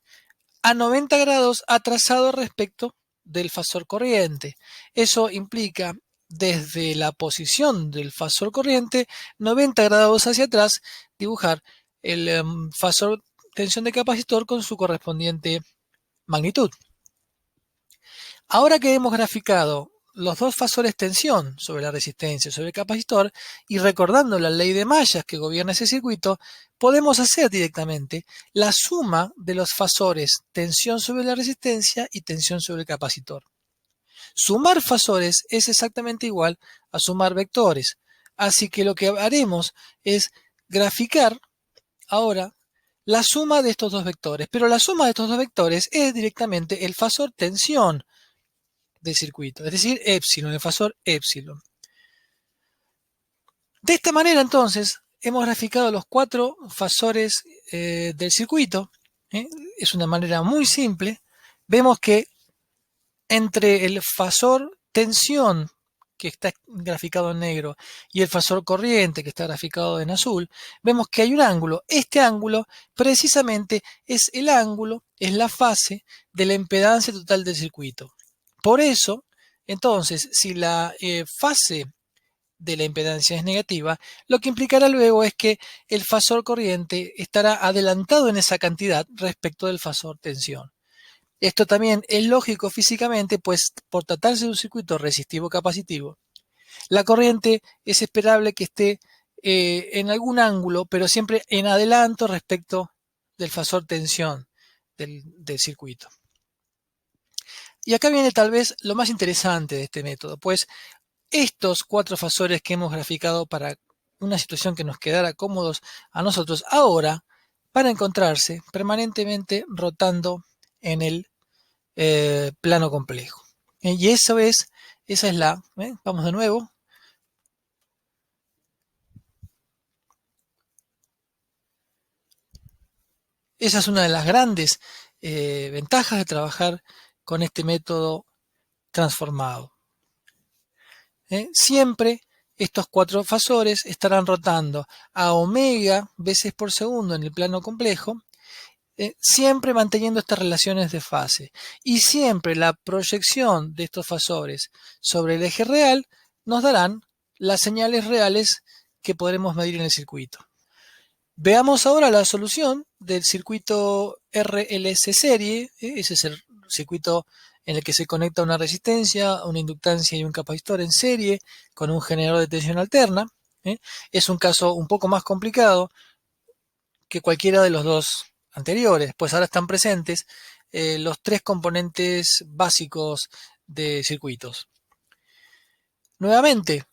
a 90 grados atrasado respecto del fasor corriente. Eso implica desde la posición del fasor corriente 90 grados hacia atrás dibujar el fasor tensión de capacitor con su correspondiente magnitud. Ahora que hemos graficado los dos fasores tensión sobre la resistencia, sobre el capacitor, y recordando la ley de mallas que gobierna ese circuito, podemos hacer directamente la suma de los fasores tensión sobre la resistencia y tensión sobre el capacitor. Sumar fasores es exactamente igual a sumar vectores, así que lo que haremos es graficar ahora la suma de estos dos vectores, pero la suma de estos dos vectores es directamente el fasor tensión del circuito, es decir, epsilon, el fasor epsilon. De esta manera, entonces, hemos graficado los cuatro fasores del circuito. Es una manera muy simple. Vemos que entre el fasor tensión, que está graficado en negro, y el fasor corriente, que está graficado en azul, vemos que hay un ángulo. Este ángulo precisamente es el ángulo, es la fase de la impedancia total del circuito. Por eso, entonces, si la fase de la impedancia es negativa, lo que implicará luego es que el fasor corriente estará adelantado en esa cantidad respecto del fasor tensión. Esto también es lógico físicamente, pues por tratarse de un circuito resistivo-capacitivo, la corriente es esperable que esté en algún ángulo, pero siempre en adelanto respecto del fasor tensión del circuito. Y acá viene tal vez lo más interesante de este método, pues estos cuatro fasores que hemos graficado para una situación que nos quedara cómodos a nosotros, ahora van a encontrarse permanentemente rotando en el plano complejo. Y esa es la, vamos de nuevo. Esa es una de las grandes ventajas de trabajar con este método transformado. Siempre estos cuatro fasores estarán rotando a omega veces por segundo en el plano complejo, siempre manteniendo estas relaciones de fase. Y siempre la proyección de estos fasores sobre el eje real nos darán las señales reales que podremos medir en el circuito. Veamos ahora la solución del circuito RLC serie. Ese es el circuito en el que se conecta una resistencia, una inductancia y un capacitor en serie con un generador de tensión alterna. Es un caso un poco más complicado que cualquiera de los dos anteriores, pues ahora están presentes los tres componentes básicos de circuitos. Nuevamente,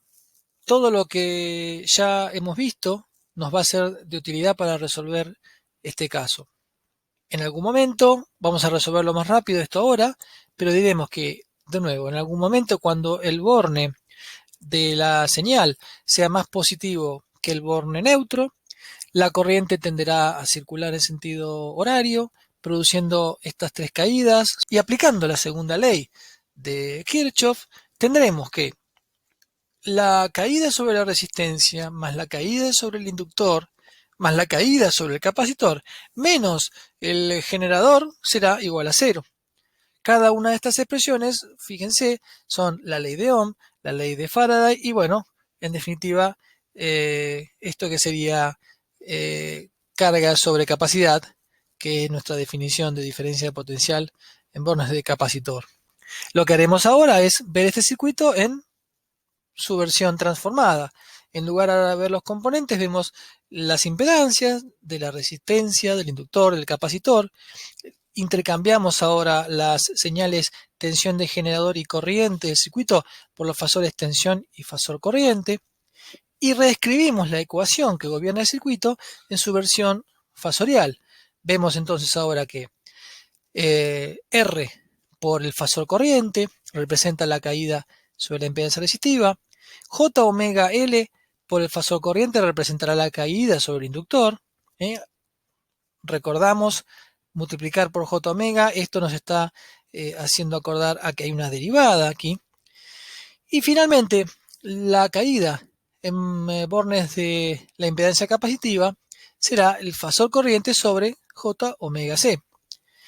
todo lo que ya hemos visto nos va a ser de utilidad para resolver este caso. En algún momento, vamos a resolverlo más rápido esto ahora, pero diremos que, de nuevo, en algún momento cuando el borne de la señal sea más positivo que el borne neutro, la corriente tenderá a circular en sentido horario, produciendo estas tres caídas, y aplicando la segunda ley de Kirchhoff, tendremos que la caída sobre la resistencia, más la caída sobre el inductor, más la caída sobre el capacitor, menos el generador, será igual a cero. Cada una de estas expresiones, fíjense, son la ley de Ohm, la ley de Faraday y, bueno, en definitiva, esto que sería carga sobre capacidad, que es nuestra definición de diferencia de potencial en bornes de capacitor. Lo que haremos ahora es ver este circuito en su versión transformada. En lugar de ver los componentes, vemos las impedancias de la resistencia, del inductor, del capacitor. Intercambiamos ahora las señales tensión de generador y corriente del circuito por los fasores tensión y fasor corriente. Y reescribimos la ecuación que gobierna el circuito en su versión fasorial. Vemos entonces ahora que R por el fasor corriente representa la caída sobre la impedancia resistiva. J omega L por el fasor corriente representará la caída sobre el inductor. Recordamos multiplicar por J omega. Esto nos está haciendo acordar a que hay una derivada aquí. Y finalmente, la caída en bornes de la impedancia capacitiva será el fasor corriente sobre J omega C.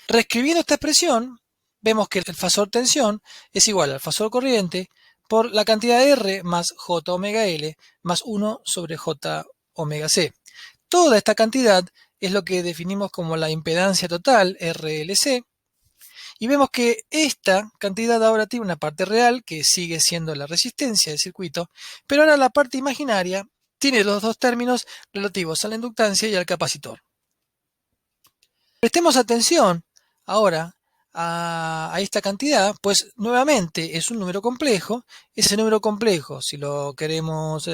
Reescribiendo esta expresión, vemos que el fasor tensión es igual al fasor corriente por la cantidad de R más J omega L más 1 sobre J omega C. Toda esta cantidad es lo que definimos como la impedancia total, RLC, y vemos que esta cantidad ahora tiene una parte real, que sigue siendo la resistencia del circuito, pero ahora la parte imaginaria tiene los dos términos relativos a la inductancia y al capacitor. Prestemos atención ahora a esta cantidad, pues nuevamente es un número complejo. Ese número complejo, si lo queremos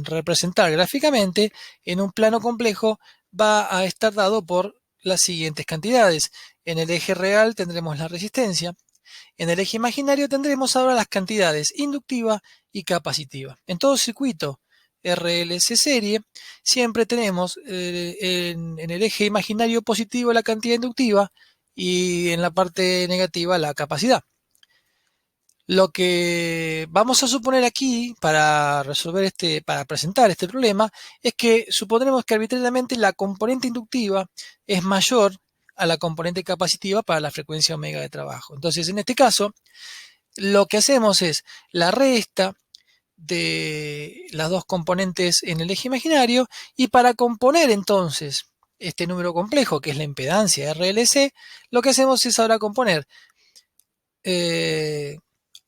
representar gráficamente, en un plano complejo va a estar dado por las siguientes cantidades. En el eje real tendremos la resistencia. En el eje imaginario tendremos ahora las cantidades inductiva y capacitiva. En todo circuito RLC serie siempre tenemos en el eje imaginario positivo la cantidad inductiva y en la parte negativa la capacidad. Lo que vamos a suponer aquí para presentar este problema es que supondremos que arbitrariamente la componente inductiva es mayor a la componente capacitiva para la frecuencia omega de trabajo. Entonces, en este caso, lo que hacemos es la resta de las dos componentes en el eje imaginario, y para componer entonces este número complejo, que es la impedancia RLC, lo que hacemos es ahora componer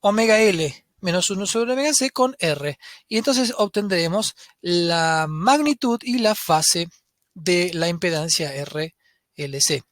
omega L menos 1 sobre omega C con R, y entonces obtendremos la magnitud y la fase de la impedancia RLC.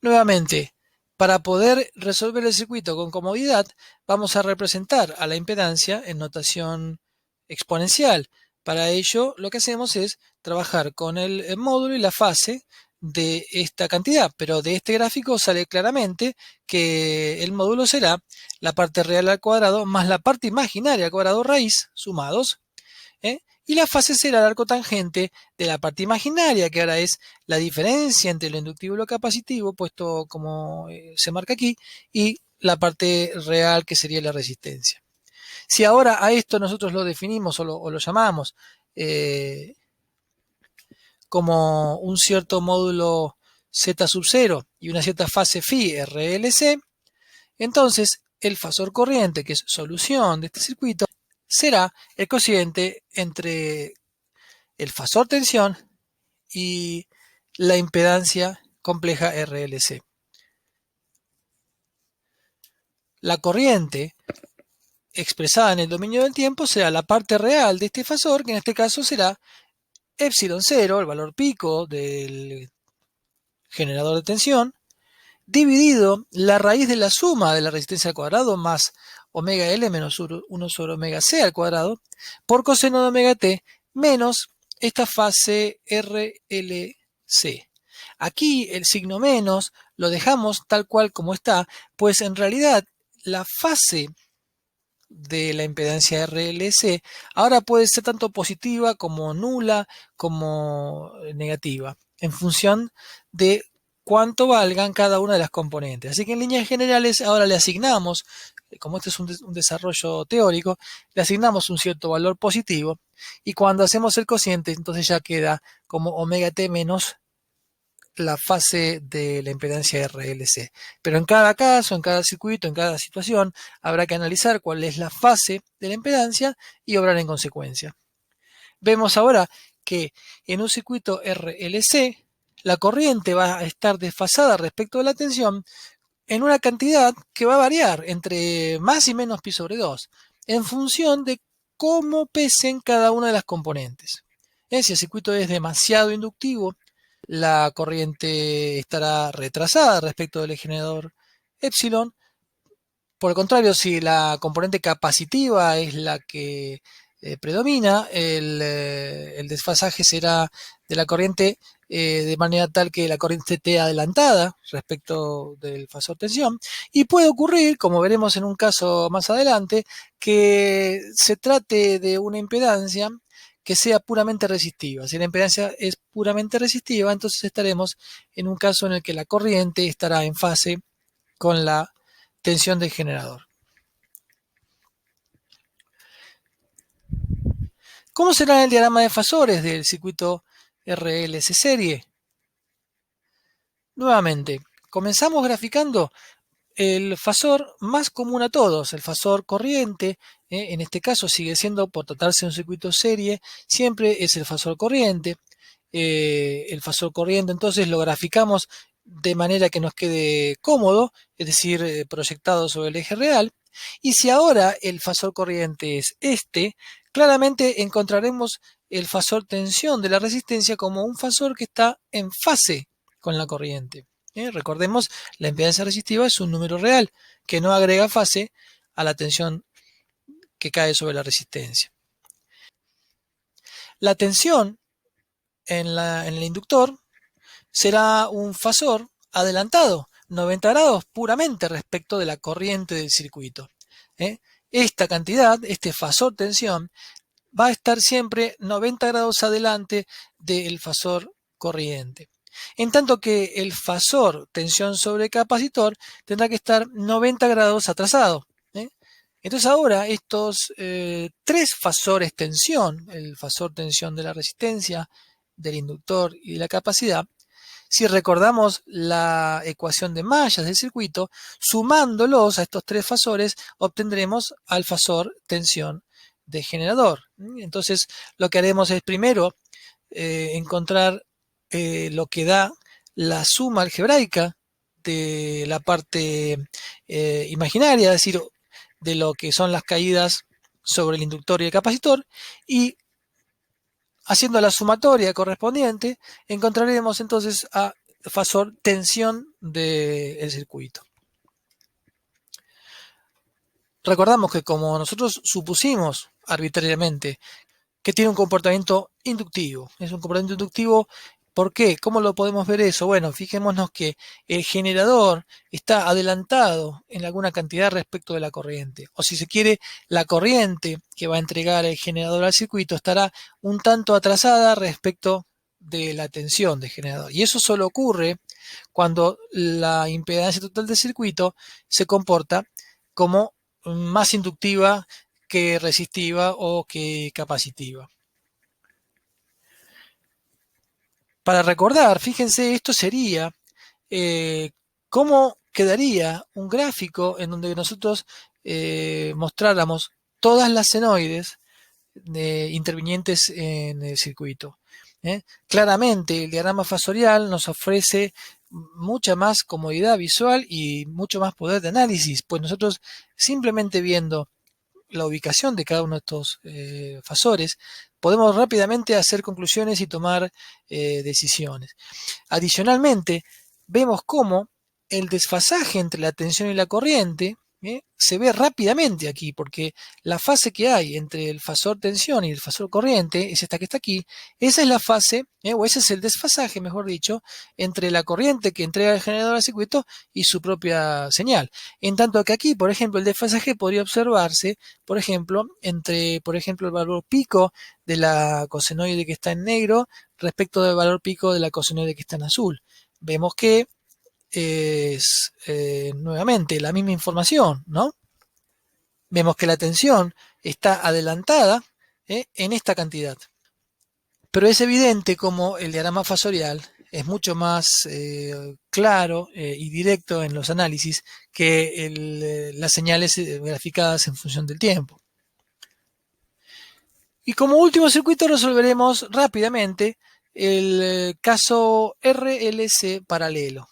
Nuevamente, para poder resolver el circuito con comodidad, vamos a representar a la impedancia en notación exponencial. Para ello, lo que hacemos es trabajar con el módulo y la fase de esta cantidad, pero de este gráfico sale claramente que el módulo será la parte real al cuadrado más la parte imaginaria al cuadrado raíz sumados, y la fase será el arco tangente de la parte imaginaria, que ahora es la diferencia entre lo inductivo y lo capacitivo, puesto como se marca aquí, y la parte real, que sería la resistencia. Si ahora a esto nosotros lo definimos o lo llamamos como un cierto módulo Z sub 0 y una cierta fase phi RLC, Entonces, el fasor corriente, que es solución de este circuito, será el cociente entre el fasor tensión y la impedancia compleja RLC. La corriente expresada en el dominio del tiempo será la parte real de este fasor, que en este caso será epsilon 0, el valor pico del generador de tensión, dividido la raíz de la suma de la resistencia al cuadrado más omega L menos 1 sobre omega C al cuadrado por coseno de omega T menos esta fase RLC. Aquí el signo menos lo dejamos tal cual como está, pues en realidad la fase de la impedancia RLC ahora puede ser tanto positiva como nula como negativa en función de cuánto valgan cada una de las componentes. Así que en líneas generales ahora le asignamos, como este es un desarrollo teórico, le asignamos un cierto valor positivo y cuando hacemos el cociente entonces ya queda como omega t menos la fase de la impedancia RLC. Pero en cada caso, en cada circuito, en cada situación, habrá que analizar cuál es la fase de la impedancia y obrar en consecuencia. Vemos ahora que en un circuito RLC, la corriente va a estar desfasada respecto de la tensión en una cantidad que va a variar entre más y menos pi sobre 2, en función de cómo pesen cada una de las componentes. Si el circuito es demasiado inductivo, la corriente estará retrasada respecto del generador epsilon. Por el contrario, si la componente capacitiva es la que predomina, el desfasaje será de la corriente de manera tal que la corriente esté adelantada respecto del fasor tensión. Y puede ocurrir, como veremos en un caso más adelante, que se trate de una impedancia que sea puramente resistiva. Si la impedancia es puramente resistiva, entonces estaremos en un caso en el que la corriente estará en fase con la tensión del generador. ¿Cómo será el diagrama de fasores del circuito RLC serie? Nuevamente, comenzamos graficando el fasor más común a todos, el fasor corriente. En este caso sigue siendo, por tratarse de un circuito serie, siempre es el fasor corriente. El fasor corriente entonces lo graficamos de manera que nos quede cómodo, es decir, proyectado sobre el eje real. Y si ahora el fasor corriente es este, claramente encontraremos el fasor tensión de la resistencia como un fasor que está en fase con la corriente. Recordemos, la impedancia resistiva es un número real que no agrega fase a la tensión que cae sobre la resistencia. La tensión en el inductor será un fasor adelantado, 90 grados puramente respecto de la corriente del circuito. Esta cantidad, este fasor tensión, va a estar siempre 90 grados adelante del fasor corriente. En tanto que el fasor tensión sobre capacitor tendrá que estar 90 grados atrasado. Entonces ahora estos tres fasores tensión, el fasor tensión de la resistencia, del inductor y de la capacidad, si recordamos la ecuación de mallas del circuito, sumándolos a estos tres fasores obtendremos al fasor tensión de generador. Entonces lo que haremos es primero encontrar lo que da la suma algebraica de la parte imaginaria, es decir, de lo que son las caídas sobre el inductor y el capacitor, y haciendo la sumatoria correspondiente, encontraremos entonces a fasor tensión del circuito. Recordamos que como nosotros supusimos arbitrariamente que tiene un comportamiento inductivo, es un comportamiento inductivo. ¿Por qué? ¿Cómo lo podemos ver eso? Bueno, fijémonos que el generador está adelantado en alguna cantidad respecto de la corriente. O si se quiere, la corriente que va a entregar el generador al circuito estará un tanto atrasada respecto de la tensión del generador. Y eso solo ocurre cuando la impedancia total del circuito se comporta como más inductiva que resistiva o que capacitiva. Para recordar, fíjense, esto sería como quedaría un gráfico en donde nosotros mostráramos todas las senoides intervinientes en el circuito. Claramente el diagrama fasorial nos ofrece mucha más comodidad visual y mucho más poder de análisis, pues nosotros simplemente viendo la ubicación de cada uno de estos fasores podemos rápidamente hacer conclusiones y tomar decisiones. Adicionalmente, vemos cómo el desfasaje entre la tensión y la corriente se ve rápidamente aquí, porque la fase que hay entre el fasor tensión y el fasor corriente es esta que está aquí. Esa es la fase, o ese es el desfasaje, mejor dicho, entre la corriente que entrega el generador al circuito y su propia señal. En tanto que aquí, por ejemplo, el desfasaje podría observarse, por ejemplo, entre, el valor pico de la cosenoide que está en negro respecto del valor pico de la cosenoide que está en azul. Vemos que es nuevamente la misma información, ¿no? Vemos que la tensión está adelantada en esta cantidad. Pero es evidente como el diagrama fasorial es mucho más claro y directo en los análisis que las señales graficadas en función del tiempo. Y como último circuito resolveremos rápidamente el caso RLC paralelo.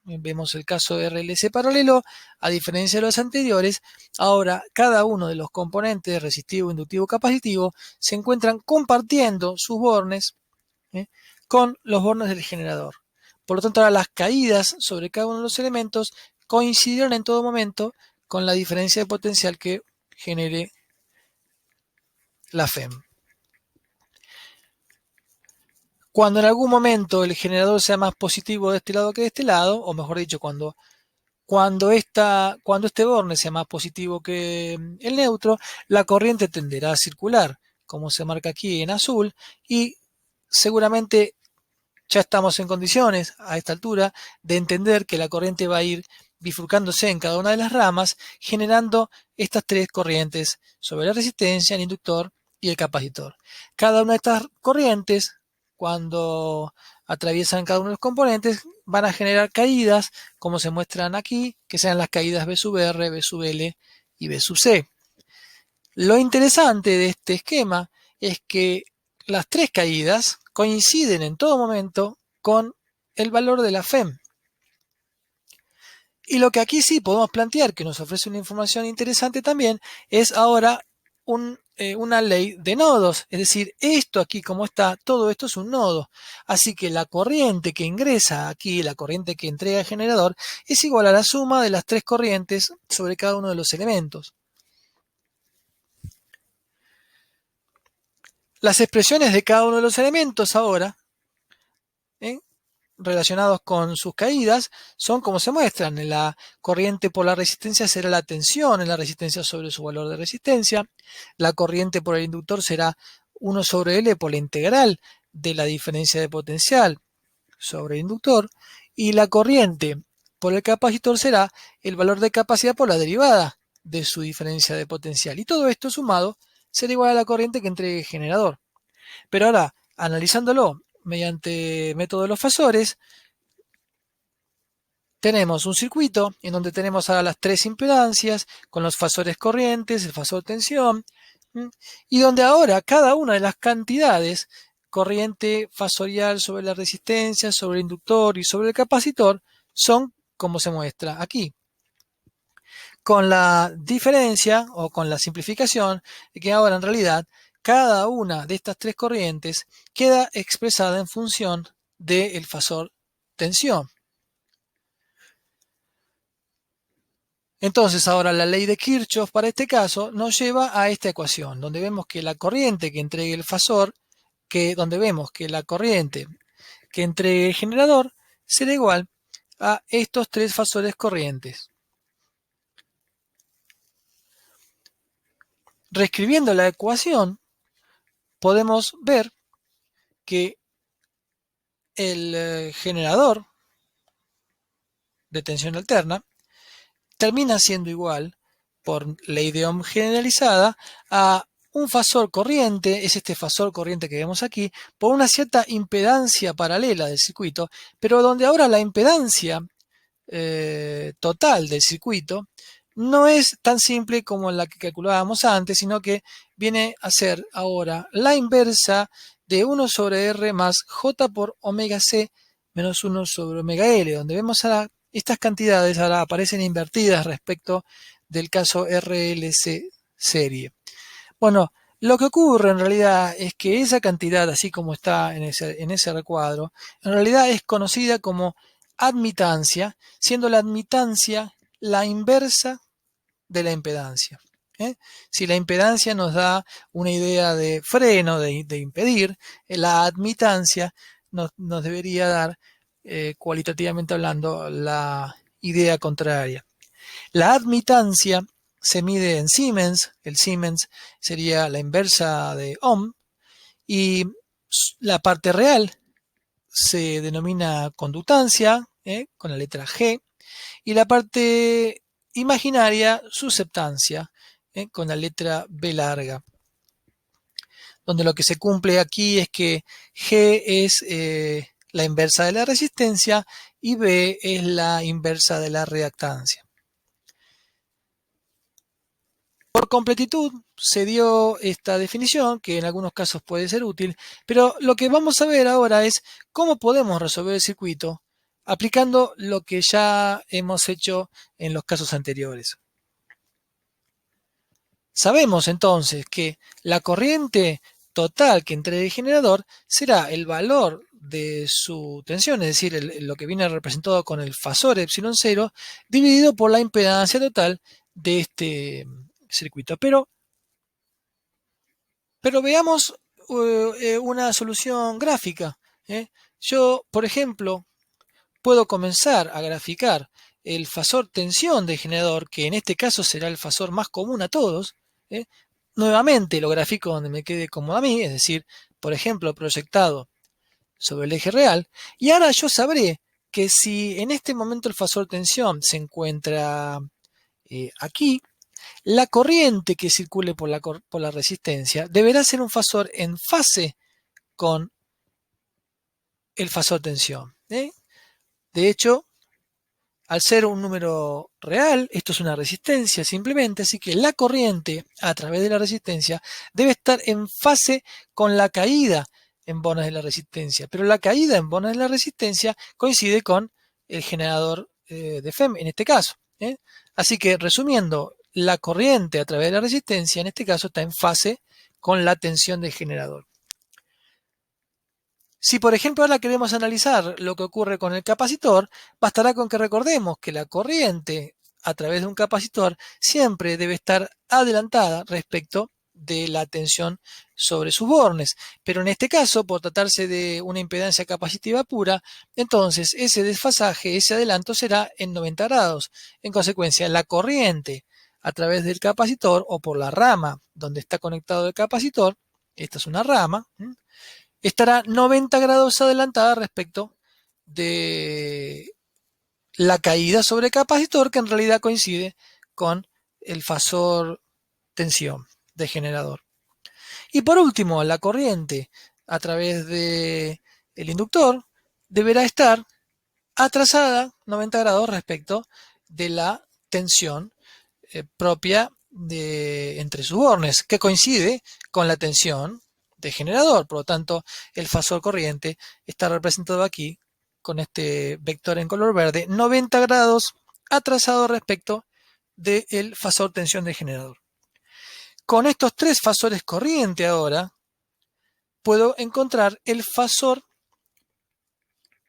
Vemos el caso RLC paralelo, a diferencia de los anteriores, ahora cada uno de los componentes resistivo, inductivo, capacitivo se encuentran compartiendo sus bornes con los bornes del generador. Por lo tanto, ahora las caídas sobre cada uno de los elementos coincidieron en todo momento con la diferencia de potencial que genere la FEM. Cuando en algún momento el generador sea más positivo de este lado que de este lado, o mejor dicho, cuando este borne sea más positivo que el neutro, la corriente tenderá a circular, como se marca aquí en azul, y seguramente ya estamos en condiciones a esta altura de entender que la corriente va a ir bifurcándose en cada una de las ramas, generando estas tres corrientes sobre la resistencia, el inductor y el capacitor. Cada una de estas corrientes, cuando atraviesan cada uno de los componentes, van a generar caídas, como se muestran aquí, que sean las caídas B sub R, B sub L y B sub C. Lo interesante de este esquema es que las tres caídas coinciden en todo momento con el valor de la FEM. Y lo que aquí sí podemos plantear, que nos ofrece una información interesante también, es ahora una ley de nodos. Es decir, esto aquí como está, todo esto es un nodo. Así que la corriente que ingresa aquí, la corriente que entrega el generador, es igual a la suma de las tres corrientes sobre cada uno de los elementos. Las expresiones de cada uno de los elementos ahora, relacionados con sus caídas, son como se muestran. En la corriente por la resistencia será la tensión en la resistencia sobre su valor de resistencia. La corriente por el inductor será 1 sobre L por la integral de la diferencia de potencial sobre el inductor. Y la corriente por el capacitor será el valor de capacidad por la derivada de su diferencia de potencial. Y todo esto sumado será igual a la corriente que entregue el generador. Pero ahora, analizándolo mediante método de los fasores, tenemos un circuito en donde tenemos ahora las tres impedancias con los fasores corrientes, el fasor tensión, y donde ahora cada una de las cantidades, corriente fasorial sobre la resistencia, sobre el inductor y sobre el capacitor, son como se muestra aquí. Con la diferencia o con la simplificación de que ahora en realidad cada una de estas tres corrientes queda expresada en función del fasor tensión. Entonces ahora la ley de Kirchhoff para este caso nos lleva a esta ecuación, donde vemos que la corriente que entregue el fasor, donde vemos que la corriente que entregue el generador será igual a estos tres fasores corrientes. Reescribiendo la ecuación, podemos ver que el generador de tensión alterna termina siendo igual, por ley de Ohm generalizada, a un fasor corriente, es este fasor corriente que vemos aquí, por una cierta impedancia paralela del circuito, pero donde ahora la impedancia total del circuito, no es tan simple como la que calculábamos antes, sino que viene a ser ahora la inversa de 1 sobre R más J por omega C menos 1 sobre omega L, donde vemos ahora estas cantidades ahora aparecen invertidas respecto del caso RLC serie. Bueno, lo que ocurre en realidad es que esa cantidad, así como está en ese recuadro, en realidad es conocida como admitancia, siendo la admitancia la inversa de la impedancia. ¿Eh? Si la impedancia nos da una idea de freno, de impedir, la admitancia nos debería dar, cualitativamente hablando, la idea contraria. La admitancia se mide en Siemens, el Siemens sería la inversa de ohm, y la parte real se denomina conductancia, con la letra G, y la parte imaginaria susceptancia, con la letra B larga, donde lo que se cumple aquí es que G es la inversa de la resistencia y B es la inversa de la reactancia. Por completitud se dio esta definición, que en algunos casos puede ser útil, pero lo que vamos a ver ahora es cómo podemos resolver el circuito aplicando lo que ya hemos hecho en los casos anteriores. Sabemos entonces que la corriente total que entregue el generador será el valor de su tensión, es decir, lo que viene representado con el fasor epsilon 0, dividido por la impedancia total de este circuito. Pero veamos una solución gráfica. Yo, por ejemplo, puedo comenzar a graficar el fasor tensión del generador, que en este caso será el fasor más común a todos. ¿eh? Nuevamente lo grafico donde me quede cómodo a mí, es decir, por ejemplo, proyectado sobre el eje real. Y ahora yo sabré que si en este momento el fasor tensión se encuentra aquí, la corriente que circule por la resistencia deberá ser un fasor en fase con el fasor tensión. De hecho, al ser un número real, esto es una resistencia simplemente, así que la corriente a través de la resistencia debe estar en fase con la caída en bonas de la resistencia, pero la caída en bonas de la resistencia coincide con el generador de FEM en este caso. Así que resumiendo, la corriente a través de la resistencia en este caso está en fase con la tensión del generador. Si por ejemplo ahora queremos analizar lo que ocurre con el capacitor, bastará con que recordemos que la corriente a través de un capacitor siempre debe estar adelantada respecto de la tensión sobre sus bornes. Pero en este caso, por tratarse de una impedancia capacitiva pura, entonces ese desfasaje, ese adelanto será en 90 grados. En consecuencia, la corriente a través del capacitor o por la rama donde está conectado el capacitor, esta es una rama, estará 90 grados adelantada respecto de la caída sobre capacitor, que en realidad coincide con el fasor tensión de generador. Y por último, la corriente a través del inductor deberá estar atrasada 90 grados respecto de la tensión propia entre sus bornes, que coincide con la tensión de generador. Por lo tanto, el fasor corriente está representado aquí con este vector en color verde, 90 grados atrasado respecto del fasor tensión de generador. Con estos tres fasores corriente ahora, puedo encontrar el fasor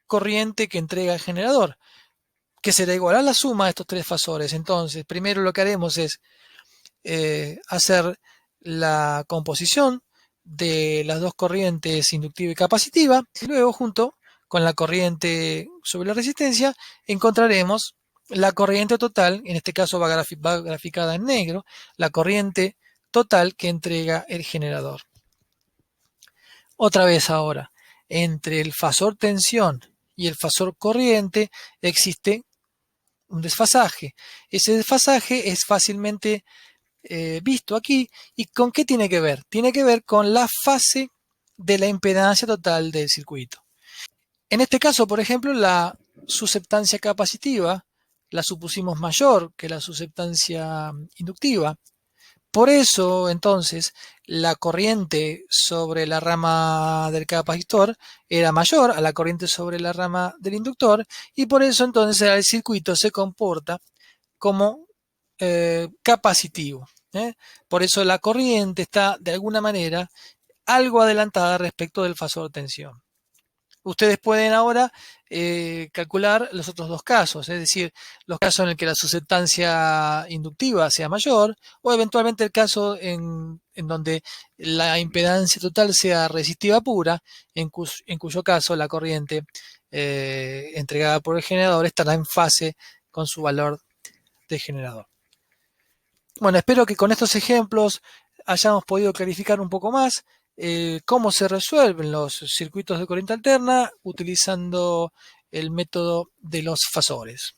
corriente que entrega el generador, que será igual a la suma de estos tres fasores. Entonces, primero lo que haremos es hacer la composición de las dos corrientes inductiva y capacitiva, y luego junto con la corriente sobre la resistencia encontraremos la corriente total, en este caso va graficada en negro, la corriente total que entrega el generador. Otra vez ahora, entre el fasor tensión y el fasor corriente existe un desfasaje. Ese desfasaje es fácilmente visto aquí. ¿Y con qué tiene que ver? Tiene que ver con la fase de la impedancia total del circuito. En este caso, por ejemplo, la susceptancia capacitiva la supusimos mayor que la susceptancia inductiva. Por eso, entonces, la corriente sobre la rama del capacitor era mayor a la corriente sobre la rama del inductor, y por eso entonces el circuito se comporta como capacitivo. Por eso la corriente está de alguna manera algo adelantada respecto del fasor de tensión. Ustedes pueden ahora calcular los otros dos casos, es decir, los casos en el que la susceptancia inductiva sea mayor, o eventualmente el caso en donde la impedancia total sea resistiva pura, en cuyo caso la corriente entregada por el generador estará en fase con su valor de generador. Bueno, espero que con estos ejemplos hayamos podido clarificar un poco más cómo se resuelven los circuitos de corriente alterna utilizando el método de los fasores.